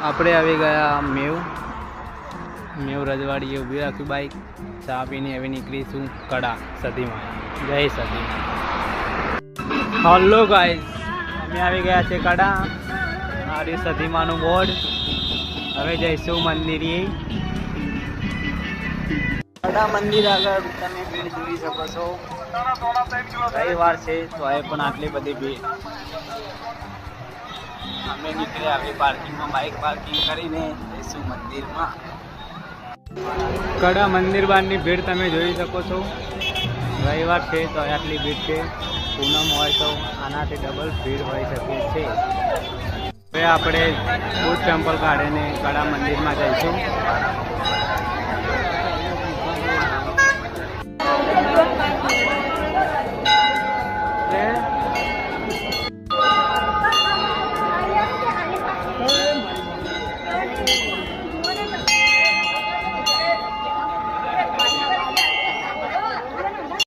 આપણે આવી ગયા મેવ રજવાડીએ ઊભી રાખી બાઈક ચા પીને હવે નીકળીશું કડા સધીમાં. જય સધી. હલો ગાઈસ, અમે આવી ગયા છે કડા. આ રહ્યું સધીમાનું બોર્ડ. હવે જઈશું મંદિરે. કડા મંદિર આગળ તમે ભીડ જોઈ શકો છો. રવિવાર છે તો એ પણ આટલી બધી ભીડ. અમે નીકળ્યા આપણી પાર્કિંગમાં બાઇક પાર્કિંગ કરીને જઈશું મંદિરમાં. કડા મંદિર બહારની ભીડ તમે જોઈ શકો છો. રવિવાર છે તો આટલી ભીડ છે. પૂનમ હોય તો આનાથી ડબલ ભીડ હોઈ શકે છે. હવે આપણે બુટ ટેમ્પલ કાઢીને કડા મંદિરમાં જઈશું.